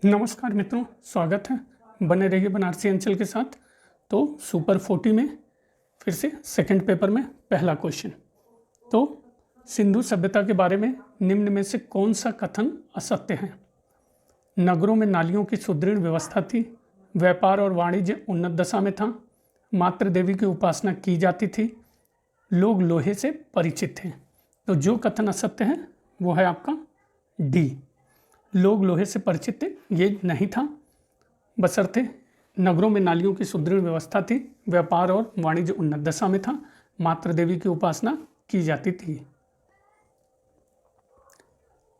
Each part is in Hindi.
नमस्कार मित्रों, स्वागत है। बने रहिए बनारसी अंचल के साथ। तो सुपर 40 में फिर से सेकंड पेपर में पहला क्वेश्चन। तो सिंधु सभ्यता के बारे में निम्न में से कौन सा कथन असत्य है? नगरों में नालियों की सुदृढ़ व्यवस्था थी, व्यापार और वाणिज्य उन्नत दशा में था, मातृ देवी की उपासना की जाती थी, लोग लोहे से परिचित थे। तो जो कथन असत्य है वो है आपका डी, लोग लोहे से परिचित थे। ये नहीं था, बशर्ते नगरों में नालियों की सुदृढ़ व्यवस्था थी, व्यापार और वाणिज्य उन्नत दशा में था, मातृ देवी की उपासना की जाती थी।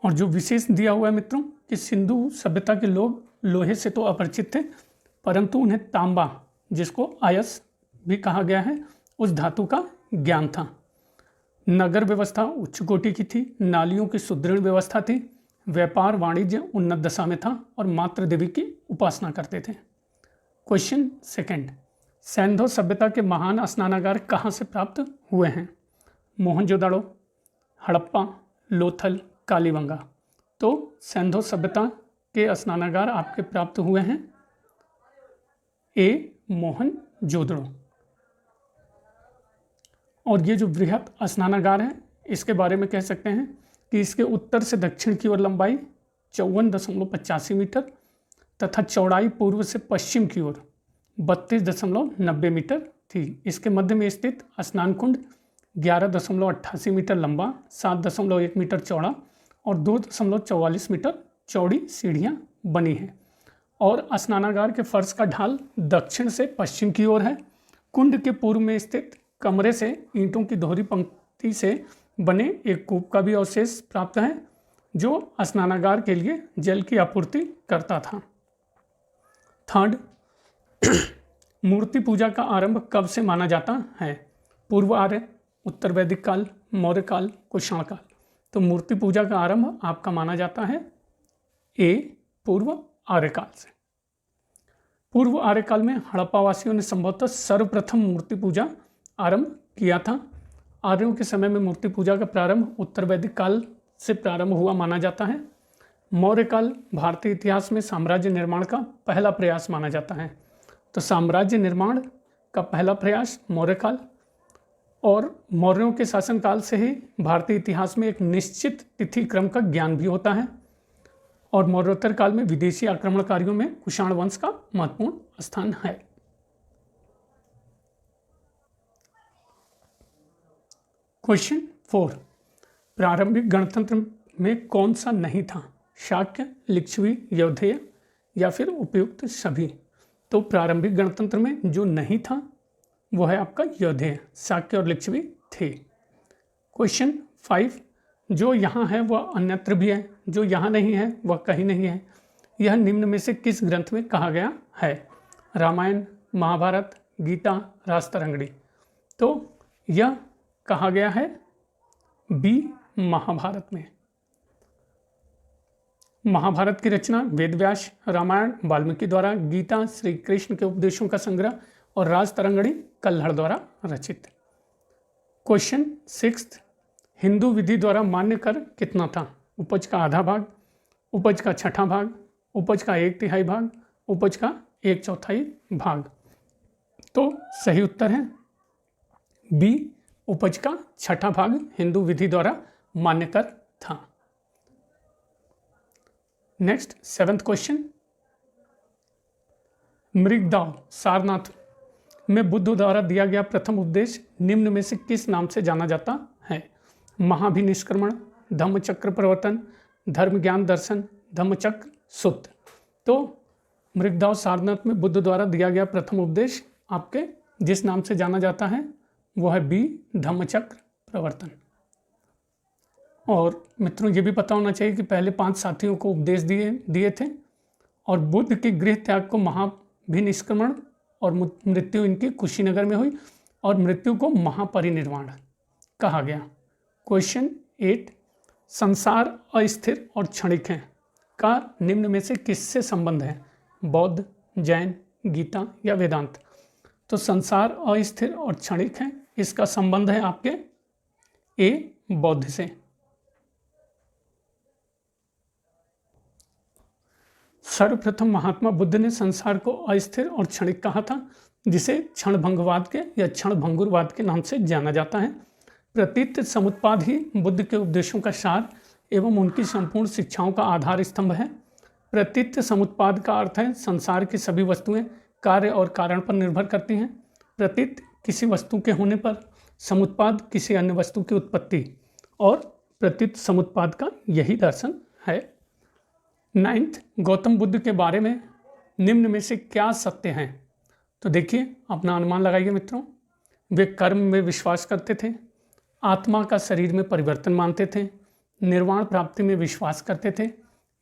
और जो विशेष दिया हुआ है मित्रों कि सिंधु सभ्यता के लोग लोहे से तो अपरिचित थे, परंतु उन्हें तांबा, जिसको आयस भी कहा गया है, उस धातु का ज्ञान था। नगर व्यवस्था उच्च कोटि की थी, नालियों की सुदृढ़ व्यवस्था थी, व्यापार वाणिज्य उन्नत दशा में था और मातृ देवी की उपासना करते थे। क्वेश्चन सेकंड, सैंधव सभ्यता के महान स्नानागार कहाँ से प्राप्त हुए हैं? मोहनजोदड़ो, हड़प्पा, लोथल, कालीबंगा। तो सैंधव सभ्यता के स्नानागार आपके प्राप्त हुए हैं ए, मोहनजोदड़ो। और ये जो बृहत स्नानागार है, इसके बारे में कह सकते हैं कि इसके उत्तर से दक्षिण की ओर लंबाई 54.85 मीटर तथा चौड़ाई पूर्व से पश्चिम की ओर 32.90 मीटर थी। इसके मध्य में स्थित स्नान कुंड 11.88 मीटर लंबा, 7.1 मीटर चौड़ा और 2.44 मीटर चौड़ी सीढ़ियाँ बनी हैं। और स्नानागार के फर्श का ढाल दक्षिण से पश्चिम की ओर है। कुंड के पूर्व में स्थित कमरे से ईंटों की दोहरी पंक्ति से बने एक कूप का भी अवशेष प्राप्त है, जो स्नानागार के लिए जल की आपूर्ति करता था। थर्ड, मूर्ति पूजा का आरंभ कब से माना जाता है? पूर्व आर्य, उत्तर वैदिक काल, मौर्य काल, कुषाण काल। तो मूर्ति पूजा का आरंभ आपका माना जाता है ए, पूर्व आर्य काल से। पूर्व आर्य काल में हड़प्पा वासियों ने संभवतः सर्वप्रथम मूर्ति पूजा आरंभ किया था। आर्यों के समय में मूर्ति पूजा का प्रारंभ उत्तर वैदिक काल से प्रारंभ हुआ माना जाता है। मौर्य काल भारतीय इतिहास में साम्राज्य निर्माण का पहला प्रयास माना जाता है। तो साम्राज्य निर्माण का पहला प्रयास मौर्य काल, और मौर्यों के शासनकाल से ही भारतीय इतिहास में एक निश्चित तिथि क्रम का ज्ञान भी होता है। और मौर्योत्तर काल में विदेशी आक्रमणकारियों में कुषाण वंश का महत्वपूर्ण स्थान है। क्वेश्चन 4, प्रारंभिक गणतंत्र में कौन सा नहीं था? शाक्य, लिच्छवी, यौधेय या फिर उपयुक्त सभी? तो प्रारंभिक गणतंत्र में जो नहीं था वो है आपका यौधेय। शाक्य और लिच्छवी थे। क्वेश्चन 5, जो यहाँ है वह अन्यत्र भी है, जो यहाँ नहीं है वह कहीं नहीं है। यह निम्न में से किस ग्रंथ में कहा गया है? रामायण, महाभारत, गीता, राजतरंगिणी। तो यह कहा गया है बी, महाभारत में। महाभारत की रचना वेदव्यास, रामायण वाल्मीकि द्वारा, गीता श्री कृष्ण के उपदेशों का संग्रह और राजतरंगिणी कल्हड़ द्वारा रचित। क्वेश्चन 6, हिंदू विधि द्वारा मान्य कर कितना था? उपज का आधा भाग, उपज का छठा भाग, उपज का 1/3 भाग, उपज का 1/4 भाग। तो सही उत्तर है बी, उपज का छठा भाग हिंदू विधि द्वारा मान्य कर था। Next 7th question, Mrigadav Sarnath में बुद्ध द्वारा दिया गया प्रथम उपदेश निम्न में से किस नाम से जाना जाता है? महाभिनिष्क्रमण, धम्मचक्र प्रवर्तन, धर्म ज्ञान दर्शन, धम्मचक्र सूत्र। तो मृगदाव सारनाथ में बुद्ध द्वारा दिया गया प्रथम उपदेश आपके जिस नाम से जाना जाता है वो है बी, धम्मचक्र प्रवर्तन। और मित्रों ये भी पता होना चाहिए कि पहले 5 साथियों को उपदेश दिए थे, और बुद्ध के गृह त्याग को महाभिनिष्क्रमण और मृत्यु इनकी कुशीनगर में हुई, और मृत्यु को महापरिनिर्वाण कहा गया। क्वेश्चन 8, संसार अस्थिर और क्षणिक है का निम्न में से किससे संबंध है? बौद्ध, जैन, गीता या वेदांत? तो संसार अस्थिर और क्षणिक है, इसका संबंध है आपके ए, बौद्ध से। सर्वप्रथम महात्मा बुद्ध ने संसार को अस्थिर और क्षणिक कहा था, जिसे क्षणभंगवाद के या क्षणभंगुरवाद के नाम से जाना जाता है। प्रतीत समुत्पाद ही बुद्ध के उपदेशों का सार एवं उनकी संपूर्ण शिक्षाओं का आधार स्तंभ है। प्रतीत समुत्पाद का अर्थ है संसार की सभी वस्तुएं कार्य और कारण पर निर्भर करती हैं। प्रतीत किसी वस्तु के होने पर, समुत्पाद किसी अन्य वस्तु की उत्पत्ति, और प्रतीत समुत्पाद का यही दर्शन है। 9th, गौतम बुद्ध के बारे में निम्न में से क्या सत्य हैं? तो देखिए, अपना अनुमान लगाइए मित्रों। वे कर्म में विश्वास करते थे, आत्मा का शरीर में परिवर्तन मानते थे, निर्वाण प्राप्ति में विश्वास करते थे,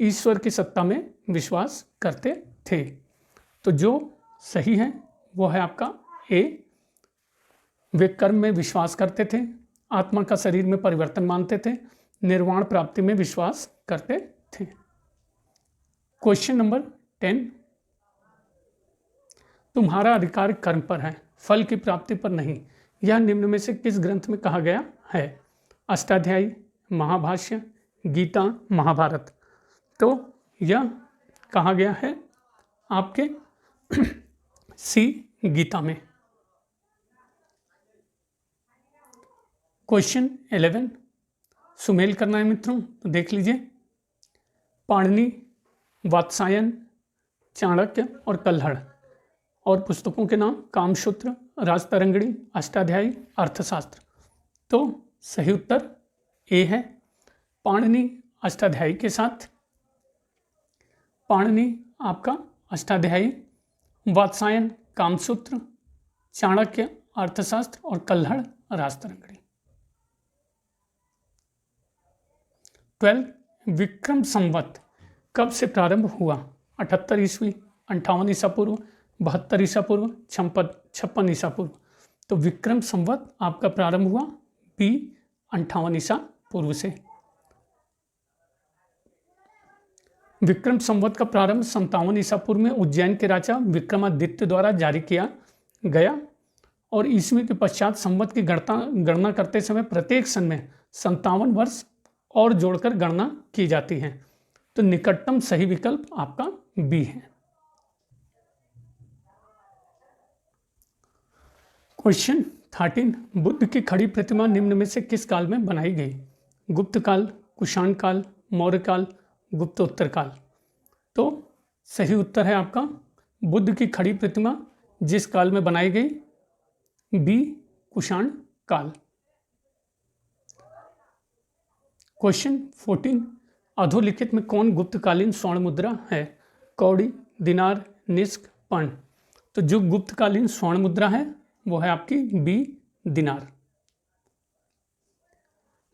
ईश्वर की सत्ता में विश्वास करते थे। तो जो सही है वो है आपका ए। वे कर्म में विश्वास करते थे, आत्मा का शरीर में परिवर्तन मानते थे, निर्वाण प्राप्ति में विश्वास करते थे। क्वेश्चन नंबर 10, तुम्हारा अधिकार कर्म पर है, फल की प्राप्ति पर नहीं। यह निम्न में से किस ग्रंथ में कहा गया है? अष्टाध्यायी, महाभाष्य, गीता, महाभारत। तो यह कहा गया है आपके सी गीता में। क्वेश्चन 11, सुमेल करना है मित्रों, तो देख लीजिए। पाणिनि, वात्सायन, चाणक्य और कल्हड़, और पुस्तकों के नाम कामसूत्र, राजतरंगिणी, अष्टाध्यायी, अर्थशास्त्र। तो सही उत्तर ए है। पाणिनि अष्टाध्यायी के साथ, पाणिनि आपका अष्टाध्यायी, वात्सायन कामसूत्र, चाणक्य अर्थशास्त्र और कल्हड़ राजतरंगिणी। 12, विक्रम संवत कब से प्रारंभ हुआ? 78 ईस्वी, 58 ईसा पूर्व, 72 ईसा पूर्व, 56 ईसा पूर्व। तो विक्रम संवत आपका प्रारंभ हुआ बी 58 ईसा पूर्व से। विक्रम संवत का प्रारंभ 57 ईसा पूर्व में उज्जैन के राजा विक्रमादित्य द्वारा जारी किया गया, और ईस्वी के पश्चात संवत की गणना करते समय प्रत्येक सन में 57 वर्ष और जोड़कर गणना की जाती है। तो निकटतम सही विकल्प आपका बी है। क्वेश्चन 13, बुद्ध की खड़ी प्रतिमा निम्न में से किस काल में बनाई गई? गुप्त काल, कुषाण काल, मौर्य काल, गुप्तोत्तर काल। तो सही उत्तर है आपका बुद्ध की खड़ी प्रतिमा जिस काल में बनाई गई, बी कुषाण काल। क्वेश्चन 14, अधोलिखित में कौन गुप्तकालीन स्वर्ण मुद्रा है? कौड़ी, दिनार, निष्क, पर्ण। तो जो गुप्तकालीन स्वर्ण मुद्रा है वो है आपकी बी दिनार।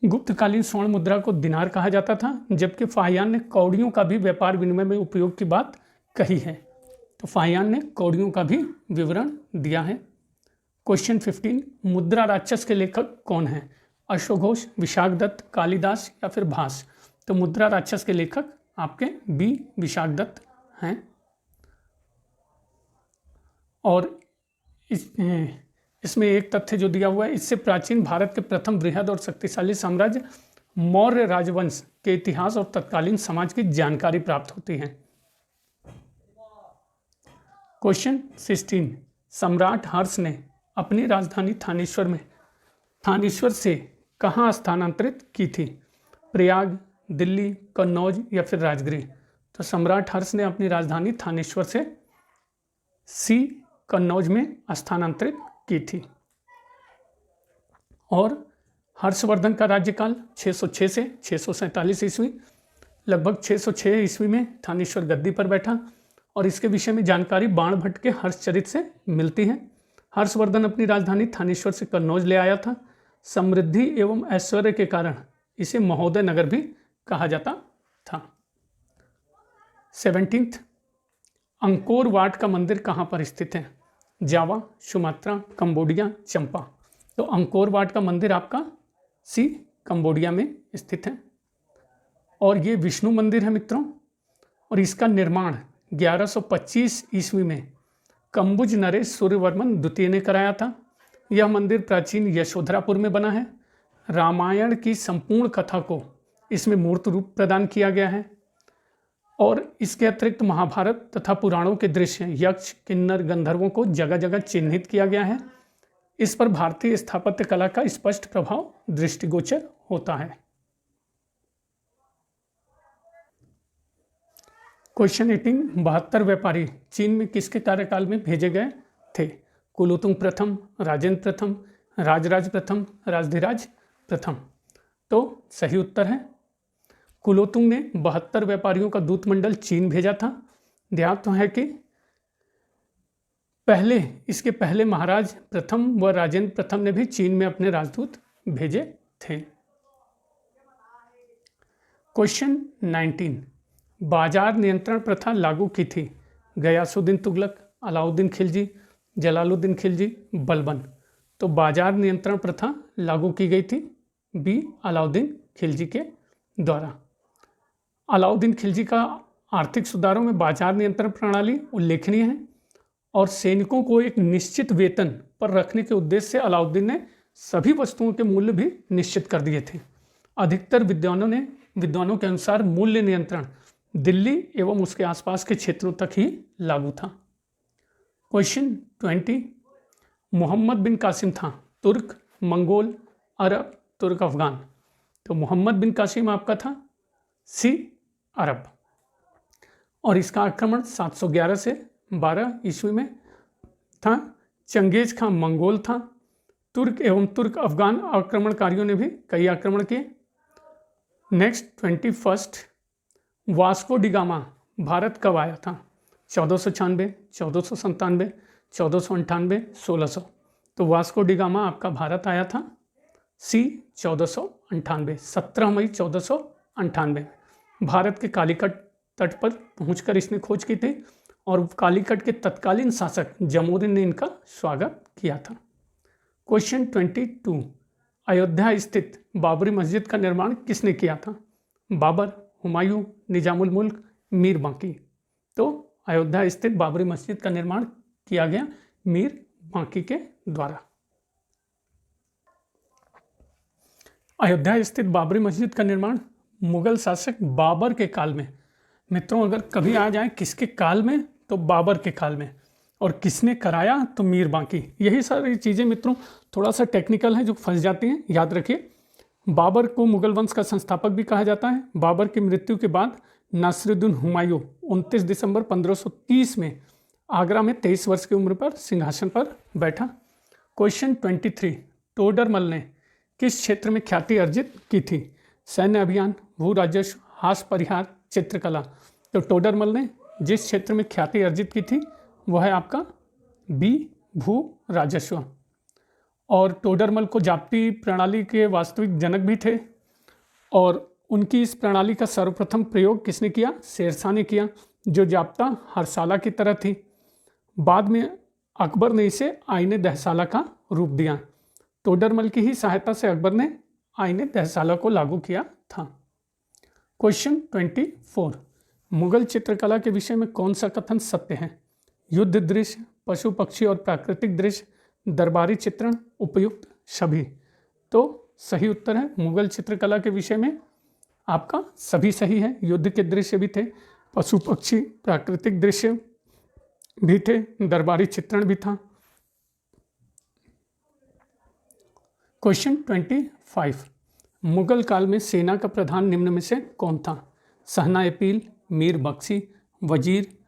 गुप्तकालीन स्वर्ण मुद्रा को दिनार कहा जाता था, जबकि फाहियान ने कौड़ियों का भी व्यापार विनिमय में उपयोग की बात कही है। तो फाहियान ने कौड़ियों का भी विवरण दिया है। क्वेश्चन 15, मुद्रा राक्षस के लेखक कौन है? अश्वघोष, विशाखदत्त, कालिदास या फिर भास। तो मुद्रा राक्षस के लेखक आपके बी विशाखदत्त हैं। और इसमें एक तथ्य जो दिया हुआ है, इससे प्राचीन भारत के प्रथम बृहद और शक्तिशाली साम्राज्य मौर्य राजवंश के इतिहास और तत्कालीन समाज की जानकारी प्राप्त होती है। क्वेश्चन 16, सम्राट हर्ष ने अपनी राजधानी थानेश्वर से कहाँ स्थानांतरित की थी? प्रयाग, दिल्ली, कन्नौज या फिर राजगृह। तो सम्राट हर्ष ने अपनी राजधानी थानेश्वर से सी कन्नौज में स्थानांतरित की थी। और हर्षवर्धन का राज्यकाल 606 से 647 ईस्वी, लगभग 606 ईस्वी में थानेश्वर गद्दी पर बैठा, और इसके विषय में जानकारी बाणभट्ट के हर्षचरित से मिलती है। हर्षवर्धन अपनी राजधानी थानेश्वर से कन्नौज ले आया था। समृद्धि एवं ऐश्वर्य के कारण इसे महोदय नगर भी कहा जाता था। 17, अंकोर वाट का मंदिर कहाँ पर स्थित है? जावा, सुमात्रा, कंबोडिया, चंपा। तो अंकोर वाट का मंदिर आपका सी कंबोडिया में स्थित है, और ये विष्णु मंदिर है मित्रों, और इसका निर्माण 1125 ईस्वी में कंबुज नरेश सूर्यवर्मन द्वितीय ने कराया था। यह मंदिर प्राचीन यशोधरापुर में बना है। रामायण की संपूर्ण कथा को इसमें मूर्त रूप प्रदान किया गया है। और इसके अतिरिक्त महाभारत तथा पुराणों के दृश्य यक्ष, किन्नर, गंधर्वों को जगह जगह चिन्हित किया गया है। इस पर भारतीय स्थापत्य कला का स्पष्ट प्रभाव दृष्टिगोचर होता है। क्वेश्चन 18, 72 व्यापारी चीन में किसके कार्यकाल में भेजे गए थे? कुलोतुंग प्रथम, राजेंद्र प्रथम, राजराज प्रथम, राजधिराज प्रथम। तो सही उत्तर है कुलोतुंग ने 72 व्यापारियों का दूत मंडल चीन भेजा था। ध्यान है कि इसके पहले महाराज प्रथम व राजेंद्र प्रथम ने भी चीन में अपने राजदूत भेजे थे। क्वेश्चन 19, बाजार नियंत्रण प्रथा लागू की थी? गयासुद्दीन तुगलक, अलाउद्दीन खिलजी, जलालुद्दीन खिलजी, बलबन। तो बाजार नियंत्रण प्रथा लागू की गई थी बी, अलाउद्दीन खिलजी के द्वारा। अलाउद्दीन खिलजी का आर्थिक सुधारों में बाजार नियंत्रण प्रणाली उल्लेखनीय है और सैनिकों को एक निश्चित वेतन पर रखने के उद्देश्य से अलाउद्दीन ने सभी वस्तुओं के मूल्य भी निश्चित कर दिए थे। अधिकतर विद्वानों के अनुसार मूल्य नियंत्रण दिल्ली एवं उसके आसपास के क्षेत्रों तक ही लागू था। क्वेश्चन 20, मोहम्मद बिन कासिम था तुर्क, मंगोल, अरब, तुर्क अफगान। तो मोहम्मद बिन कासिम आपका था सी, अरब। और इसका आक्रमण 711 से 12 ईस्वी में था। चंगेज खां मंगोल था। तुर्क एवं तुर्क अफगान आक्रमणकारियों ने भी कई आक्रमण किए। Next 21, Vasco D gamma Bharat कब आया था? 1496, 1497, 1498, 1600। तो वास्को डी गामा आपका भारत आया था सी, 1498, 17 मई 1498। भारत के कालीकट तट पर पहुंचकर इसने खोज की थी और कालीकट के तत्कालीन शासक जमोरिन ने इनका स्वागत किया था। क्वेश्चन 22, अयोध्या स्थित बाबरी मस्जिद का निर्माण किसने किया था? बाबर, हुमायूं, निजामुल मुल्क, मीर बांकी। तो अयोध्या स्थित बाबरी मस्जिद का निर्माण किया गया मीर बांकी के द्वारा। अयोध्या स्थित बाबरी मस्जिद का निर्माण मुगल शासक बाबर के काल में। मित्रों अगर कभी आ जाए किसके काल में, तो बाबर के काल में। और किसने कराया? तो मीर बांकी। यही सारी चीज़ें मित्रों थोड़ा सा टेक्निकल है जो फंस जाती हैं, याद रखिए। बाबर को मुगल वंश का संस्थापक भी कहा जाता है। बाबर की मृत्यु के बाद नासिरुद्दीन हुमायूं 29 दिसंबर 1530 में आगरा में 23 वर्ष की उम्र पर सिंहासन पर बैठा। क्वेश्चन 23, टोडरमल ने किस क्षेत्र में ख्याति अर्जित की थी? सैन्य अभियान, भू राजस्व, हास्य परिहार, चित्रकला। तो टोडरमल ने जिस क्षेत्र में ख्याति अर्जित की थी वह है आपका बी, भू राजस्व। और टोडरमल को जाप्ती प्रणाली के वास्तविक जनक भी थे और उनकी इस प्रणाली का सर्वप्रथम प्रयोग किसने किया? शेरशाह ने किया, जो जाप्ता हरसाला की तरह थी। बाद में अकबर ने इसे आईने दहसाला का रूप दिया। टोडरमल की ही सहायता से अकबर ने आईने दहसाला को लागू किया था। क्वेश्चन 24, मुगल चित्रकला के विषय में कौन सा कथन सत्य है? युद्ध दृश्य, पशु पक्षी और प्राकृतिक दृश्य, दरबारी चित्रण, उपयुक्त सभी। तो सही उत्तर है मुगल चित्रकला के विषय में आपका सभी सही है। युद्ध के दृश्य भी थे, पशु पक्षी प्राकृतिक दृश्य भी थे, दरबारी चित्रण भी था। क्वेश्चन 25, मुगल काल में सेना का प्रधान निम्न में से कौन था? सहना-ए-पील, मीर बख्शी, वजीर,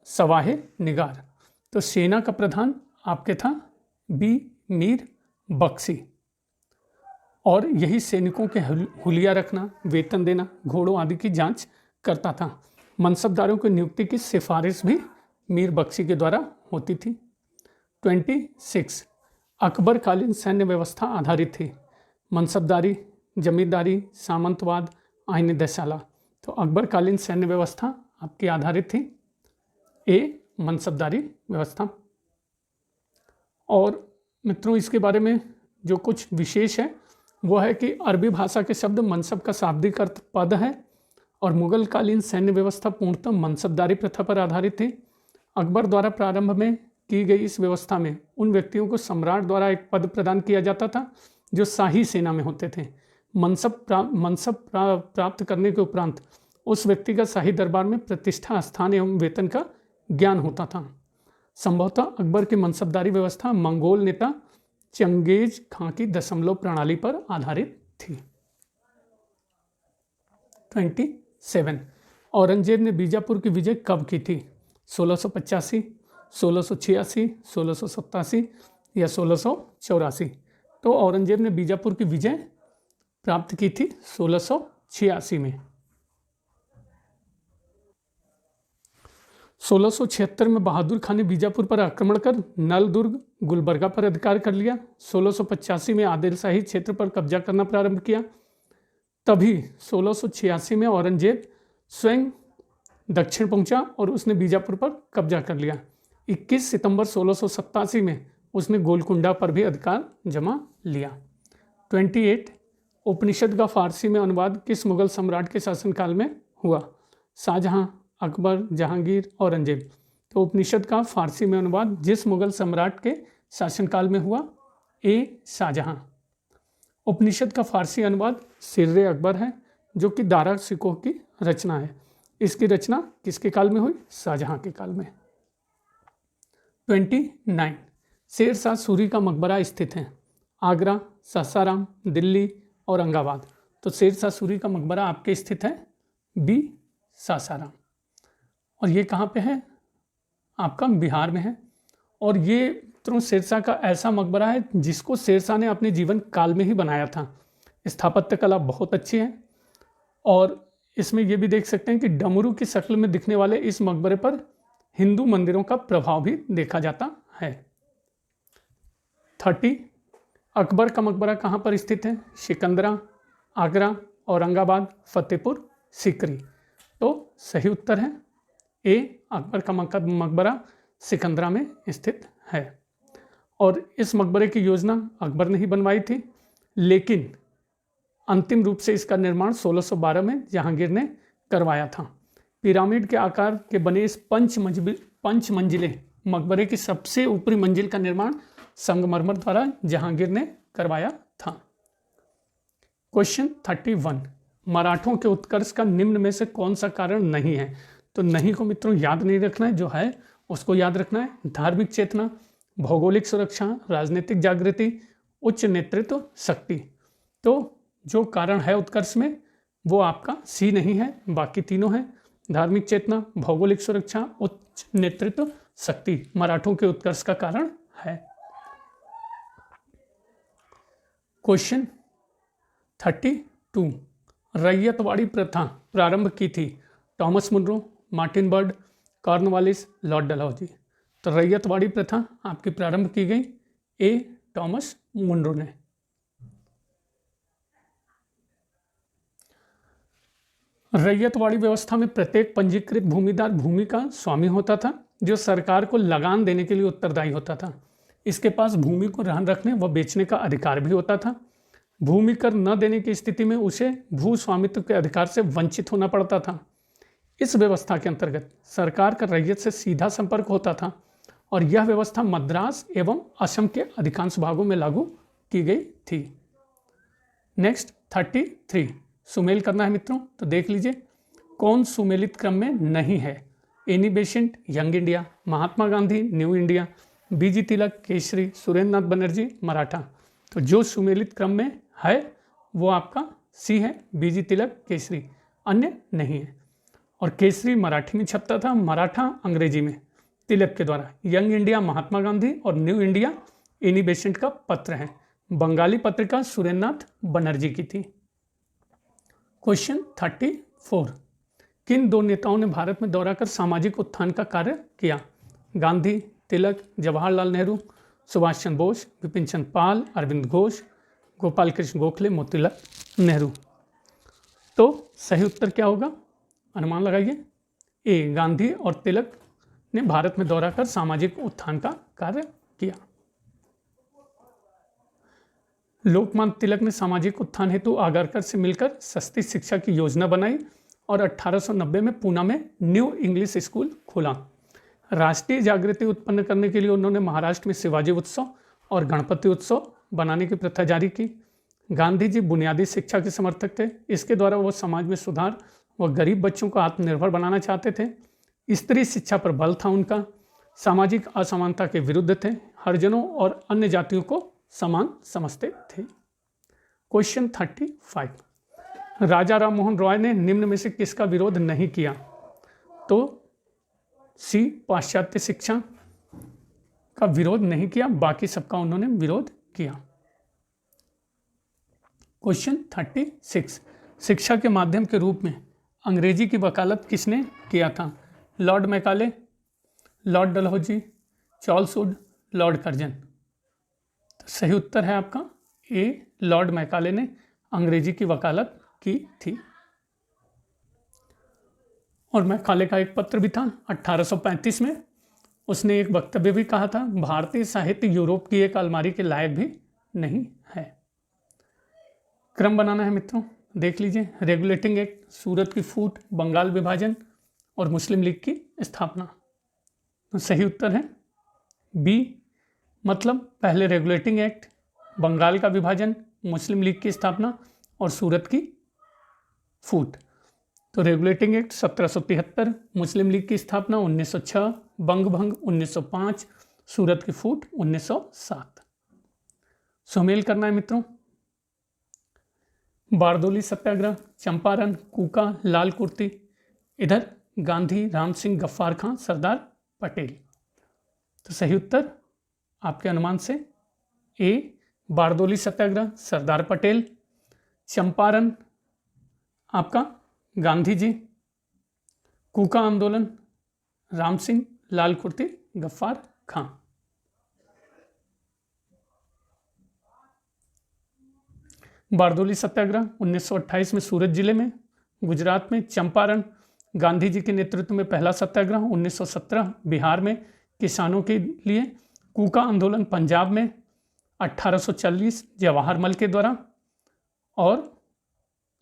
सवाहे निगार। तो सेना का प्रधान आपके था बी, मीर बख्शी। और यही सैनिकों के हुलिया रखना, वेतन देना, घोड़ों आदि की जांच करता था। मनसबदारों की नियुक्ति की सिफारिश भी मीर बख्शी के द्वारा होती थी। 26, अकबरकालीन सैन्य व्यवस्था आधारित थी। मनसबदारी, जमींदारी, सामंतवाद, आईने दहसाला। तो अकबरकालीन सैन्य व्यवस्था आपकी आधारित थी ए, मनसबदारी व्यवस्था। और मित्रों इसके बारे में जो कुछ विशेष है वो है कि अरबी भाषा के शब्द मनसब का शाब्दिक अर्थ पद है और मुगल कालीन सैन्य व्यवस्था पूर्णतः मनसबदारी प्रथा पर आधारित थी। अकबर द्वारा प्रारंभ में की गई इस व्यवस्था में उन व्यक्तियों को सम्राट द्वारा एक पद प्रदान किया जाता था जो शाही सेना में होते थे। मनसब प्राप्त करने के उपरांत उस व्यक्ति का शाही दरबार में प्रतिष्ठा, स्थान एवं वेतन का ज्ञान होता था। संभवतः अकबर की मनसबदारी व्यवस्था मंगोल नेता चंगेज खां की दशमलव प्रणाली पर आधारित थी। 27 औरंगजेब ने बीजापुर की विजय कब की थी? 1685, 1686, 1687 या 1684? तो औरंगजेब ने बीजापुर की विजय प्राप्त की थी 1686 में। 1676 में बहादुर खान ने बीजापुर पर आक्रमण कर नलदुर्ग, गुलबर्गा पर अधिकार कर लिया। 1685 में आदिल शाही क्षेत्र पर कब्जा करना प्रारंभ किया। तभी 1686 में औरंगजेब स्वयं दक्षिण पहुंचा और उसने बीजापुर पर कब्जा कर लिया। 21 सितंबर 1687 में उसने गोलकुंडा पर भी अधिकार जमा लिया। 28 उपनिषद का फारसी में अनुवाद किस मुगल सम्राट के शासनकाल में हुआ? शाहजहां, अकबर, जहांगीर, औरंगजेब? तो उपनिषद का फारसी में अनुवाद जिस मुगल सम्राट के शासनकाल में हुआ? ए शाहजहां। उपनिषद का फारसी अनुवाद सिर्रे अकबर है, जो कि दारा शिकोह की रचना है। इसकी रचना किसके काल में हुई? शाहजहां के काल में। 29 शेर शाह सूरी का मकबरा स्थित है? आगरा, सासाराम, दिल्ली, औरंगाबाद? तो शेर शाह सूरी का मकबरा आपके स्थित है बी सासाराम। और ये कहाँ पे है? आपका बिहार में है। और ये मित्रों शेरशाह का ऐसा मकबरा है जिसको शेरशाह ने अपने जीवन काल में ही बनाया था। स्थापत्य कला बहुत अच्छी है और इसमें ये भी देख सकते हैं कि डमरू की शक्ल में दिखने वाले इस मकबरे पर हिंदू मंदिरों का प्रभाव भी देखा जाता है। 30 अकबर का मकबरा कहाँ पर स्थित है? सिकंदरा, आगरा, औरंगाबाद, फतेहपुर सीकरी? तो सही उत्तर है ए अकबर का मकबरा सिकंदरा में स्थित है। और इस मकबरे की योजना अकबर ने ही बनवाई थी, लेकिन अंतिम रूप से इसका निर्माण 1612 में जहांगीर ने करवाया था। पिरामिड के आकार के बने इस पंच मंजिले मकबरे की सबसे ऊपरी मंजिल का निर्माण संगमरमर द्वारा जहांगीर ने करवाया था। क्वेश्चन 31 मराठों के उत्कर्ष का निम्न में से कौन सा कारण नहीं है? तो नहीं को मित्रों याद नहीं रखना है, जो है उसको याद रखना है। धार्मिक चेतना, भौगोलिक सुरक्षा, राजनीतिक जागृति, उच्च नेतृत्व शक्ति। तो जो कारण है उत्कर्ष में वो आपका सी नहीं है, बाकी तीनों है। धार्मिक चेतना, भौगोलिक सुरक्षा, उच्च नेतृत्व शक्ति मराठों के उत्कर्ष का कारण है। क्वेश्चन 32 रैयतवाड़ी प्रथा प्रारंभ की थी? Thomas Munro, Martin Bird, Cornwallis, Lord Dalhousie? तो रैयतवाड़ी प्रथा आपकी प्रारंभ की गई ए टॉमस मुनरो ने। रैयतवाड़ी व्यवस्था में प्रत्येक पंजीकृत भूमिदार भूमि का स्वामी होता था, जो सरकार को लगान देने के लिए उत्तरदायी होता था। इसके पास भूमि को रहन रखने व बेचने का अधिकार भी होता था। भूमि कर न देने की स्थिति में उसे भू स्वामित्व के अधिकार से वंचित होना पड़ता था। इस व्यवस्था के अंतर्गत सरकार का रैयत से सीधा संपर्क होता था और यह व्यवस्था मद्रास एवं असम के अधिकांश भागों में लागू की गई थी। नेक्स्ट 33 सुमेल करना है मित्रों, तो देख लीजिए कौन सुमेलित क्रम में नहीं है? Annie Besant, young India, Mahatma Gandhi, new India, बीजी तिलक, केसरी, सुरेंद्र नाथ बनर्जी, मराठा? तो जो सुमेलित क्रम में है वो आपका सी है, बीजी तिलक, केसरी, अन्य नहीं है। और केसरी मराठी में छपता था, मराठा अंग्रेजी में तिलक के द्वारा। यंग इंडिया महात्मा गांधी और न्यू इंडिया एनी बेसेंट का पत्र है। बंगाली पत्रिका सुरेंद्र नाथ बनर्जी की थी। क्वेश्चन 34 किन दो नेताओं ने भारत में दौरा कर सामाजिक उत्थान का कार्य किया? गांधी, तिलक, जवाहरलाल नेहरू, सुभाष चंद्र बोस, विपिन चंद्र पाल, अरविंद घोष, गोपाल कृष्ण गोखले, मोतीलाल नेहरू? तो सही उत्तर क्या होगा? अनुमान लगाइए। ए गांधी और तिलक ने भारत में दौरा कर सामाजिक उत्थान का कार्य किया। लोकमान्य तिलक ने सामाजिक उत्थान हेतु आगरकर से मिलकर सस्ती शिक्षा की योजना बनाई और 1890 में पूना में न्यू इंग्लिश स्कूल खोला। राष्ट्रीय जागृति उत्पन्न करने के लिए उन्होंने महाराष्ट्र में शिवाजी उत्सव और गणपति उत्सव बनाने की प्रथा जारी की। गांधी जी बुनियादी शिक्षा के समर्थक थे। इसके द्वारा वो समाज में सुधार वह गरीब बच्चों को आत्मनिर्भर बनाना चाहते थे। स्त्री शिक्षा पर बल था उनका। सामाजिक असमानता के विरुद्ध थे। हरिजनों और अन्य जातियों को समान समझते थे। क्वेश्चन 35, राजा राम मोहन रॉय ने निम्न में से किसका विरोध नहीं किया? तो सी, पाश्चात्य शिक्षा का विरोध नहीं किया, बाकी सबका उन्होंने विरोध किया। क्वेश्चन 36, शिक्षा के माध्यम के रूप में अंग्रेजी की वकालत किसने किया था? Lord Macaulay, Lord Dalhousie, Charles Wood, Lord Curzon. तो सही उत्तर है आपका ए, लॉर्ड मैकाले ने अंग्रेजी की वकालत की थी। और मैकाले का एक पत्र भी था 1835 में। उसने एक वक्तव्य भी कहा था, भारतीय साहित्य यूरोप की एक अलमारी के लायक भी नहीं है। क्रम बनाना है मित्रों, देख लीजिए। रेगुलेटिंग एक्ट, सूरत की फूट, बंगाल विभाजन और मुस्लिम लीग की स्थापना। तो सही उत्तर है बी, मतलब पहले रेगुलेटिंग एक्ट, बंगाल का विभाजन, मुस्लिम लीग की स्थापना और सूरत की फूट। तो रेगुलेटिंग एक्ट 1773, मुस्लिम लीग की स्थापना 1906, बंग भंग 1905, सूरत की फूट 1907। सुमेल करना है मित्रों। बारदोली सत्याग्रह, चंपारण, कूका, लाल कुर्ती, इधर गांधी, राम सिंह, गफ्फार खां, सरदार पटेल। तो सही उत्तर आपके अनुमान से ए, बारदोली सत्याग्रह, सरदार पटेल, चंपारण आपका गांधी जी, कूका आंदोलन राम सिंह, लाल कुर्ती गफ्फार खां। बारदोली सत्याग्रह 1928 में सूरत जिले में, गुजरात में। चंपारण गांधी जी के नेतृत्व में पहला सत्याग्रह 1917 बिहार में किसानों के लिए। कूका आंदोलन पंजाब में 1840 जवाहरमल के द्वारा। और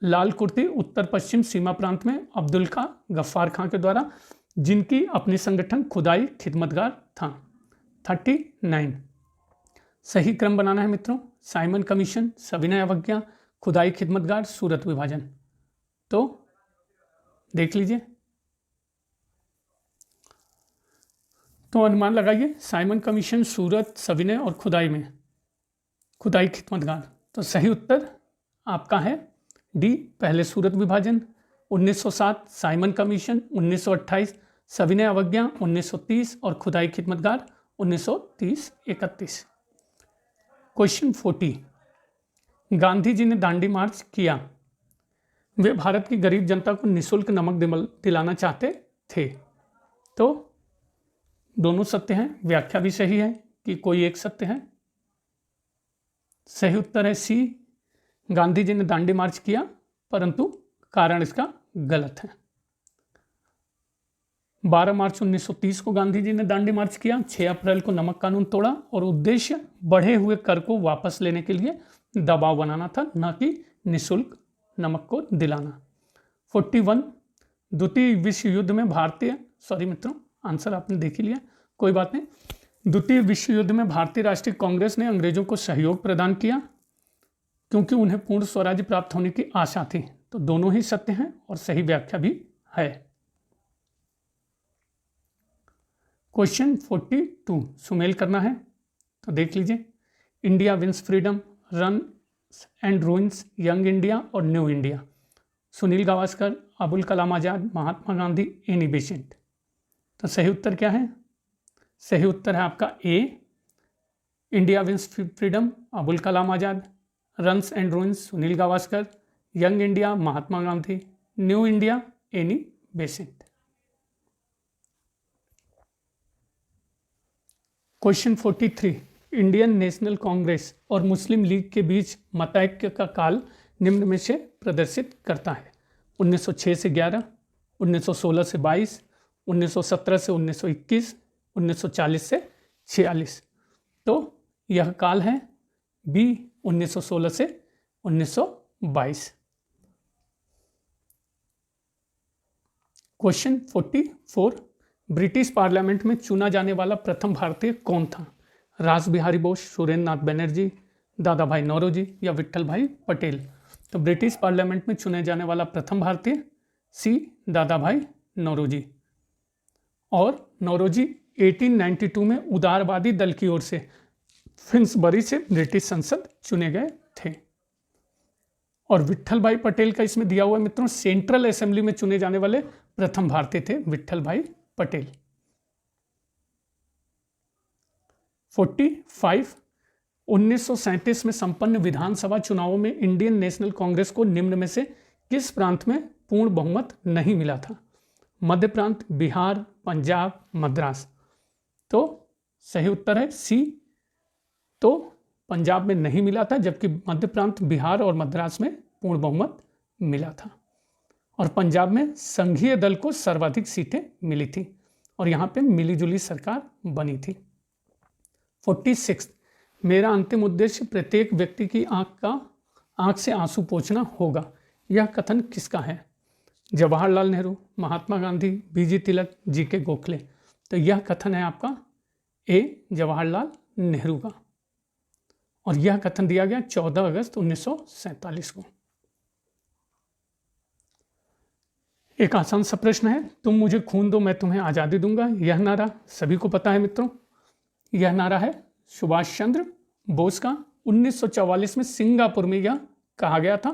लाल कुर्ती उत्तर पश्चिम सीमा प्रांत में अब्दुल खां गफ्फार खां के द्वारा, जिनकी अपनी संगठन खुदाई खिदमतगार था। 39 सही क्रम बनाना है मित्रों। साइमन कमीशन, सविनय अवज्ञा, खुदाई खिदमतगार, सूरत विभाजन। तो देख लीजिए, तो अनुमान लगाइए। साइमन कमीशन, सूरत, सविनय और खुदाई में खुदाई खिदमतगार। तो सही उत्तर आपका है डी, पहले सूरत विभाजन 1907, साइमन कमीशन 1928, सविनय अवज्ञा 1930 और खुदाई खिदमतगार 1930-31। क्वेश्चन 40, गांधी जी ने दांडी मार्च किया। वे भारत की गरीब जनता को निःशुल्क नमक दिलाना चाहते थे। तो दोनों सत्य हैं, व्याख्या भी सही है कि कोई एक सत्य है। सही उत्तर है सी, गांधी जी ने दांडी मार्च किया, परंतु कारण इसका गलत है। 12 मार्च 1930 को गांधी जी ने दांडी मार्च किया। 6 अप्रैल को नमक कानून तोड़ा और उद्देश्य बढ़े हुए कर को वापस लेने के लिए दबाव बनाना था, न कि निःशुल्क नमक को दिलाना। 41 द्वितीय विश्व युद्ध में मित्रों, आंसर आपने देख ही लिया, कोई बात नहीं। द्वितीय विश्व युद्ध में भारतीय राष्ट्रीय कांग्रेस ने अंग्रेजों को सहयोग प्रदान किया क्योंकि उन्हें पूर्ण स्वराज्य प्राप्त होने की आशा थी। तो दोनों ही सत्य हैं और सही व्याख्या भी है। क्वेश्चन 42 सुमेल करना है, तो देख लीजिए। India wins freedom, run and ruins, young India और new India. Sunil Gavaskar, Abul Kalam Azad, Mahatma Gandhi, Annie Besant. तो सही उत्तर क्या है? सही उत्तर है आपका A, India wins freedom, Abul Kalam Azad, runs and ruins, Sunil Gavaskar, young India, Mahatma Gandhi, new India, Annie Besant. Question 43, Indian National Congress और मुस्लिम लीग के बीच मतैक्य का काल निम्न में से प्रदर्शित करता है। 1906 से 11, 1916 से 22, 1917 से 1921, 1940 से 46। तो यह काल है बी, 1916 से 1922। क्वेश्चन 44, ब्रिटिश पार्लियामेंट में चुना जाने वाला प्रथम भारतीय कौन था? रास बिहारी बोस, सुरेंद्र नाथ बनर्जी, दादा भाई नौरोजी या विट्ठल भाई पटेल। तो ब्रिटिश पार्लियामेंट में चुने जाने वाला प्रथम भारतीय सी दादा भाई नौरोजी। और नौरोजी 1892 में उदारवादी दल की ओर से फिन्सबरी से ब्रिटिश संसद चुने गए थे। और विट्ठल भाई पटेल का इसमें दिया हुआ मित्रों, सेंट्रल असेंबली में चुने जाने वाले प्रथम भारतीय थे विट्ठल भाई पटेल। 45 1937 में संपन्न विधानसभा चुनावों में इंडियन नेशनल कांग्रेस को निम्न में से किस प्रांत में पूर्ण बहुमत नहीं मिला था? मध्य प्रांत, बिहार, पंजाब, मद्रास। तो सही उत्तर है सी। तो पंजाब में नहीं मिला था, जबकि मध्य प्रांत, बिहार और मद्रास में पूर्ण बहुमत मिला था। और पंजाब में संघीय दल को सर्वाधिक सीटें मिली थी और यहाँ पे मिलीजुली सरकार बनी थी। 46 मेरा अंतिम उद्देश्य प्रत्येक व्यक्ति की आंख से आंसू पोंछना होगा, यह कथन किसका है? जवाहरलाल नेहरू, महात्मा गांधी, बीजी तिलक, जीके गोखले। तो यह कथन है आपका ए जवाहरलाल नेहरू का। और यह कथन दिया गया 14 अगस्त 1947 को। एक आसान सा प्रश्न है, तुम मुझे खून दो मैं तुम्हें आज़ादी दूंगा। यह नारा सभी को पता है मित्रों। यह नारा है सुभाष चंद्र बोस का। 1944 में सिंगापुर में यह कहा गया था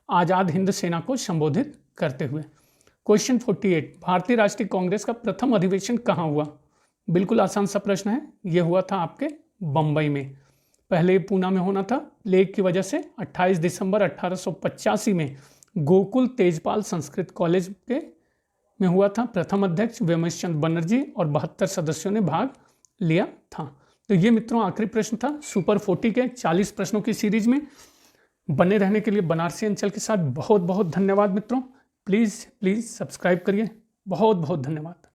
आज़ाद हिंद सेना को संबोधित करते हुए। क्वेश्चन 48 भारतीय राष्ट्रीय कांग्रेस का प्रथम अधिवेशन कहाँ हुआ? बिल्कुल आसान सा प्रश्न है। यह हुआ था आपके बम्बई में। पहले पूना में होना था, प्लेग की वजह से 28 दिसंबर 1885 में गोकुल तेजपाल संस्कृत कॉलेज के में हुआ था। प्रथम अध्यक्ष व्योमेश चंद्र बनर्जी और 72 सदस्यों ने भाग लिया था। तो ये मित्रों आखिरी प्रश्न था सुपर 40 के 40 प्रश्नों की सीरीज में। बने रहने के लिए बनारसी अंचल के साथ बहुत बहुत धन्यवाद मित्रों। प्लीज़ सब्सक्राइब करिए। बहुत बहुत धन्यवाद।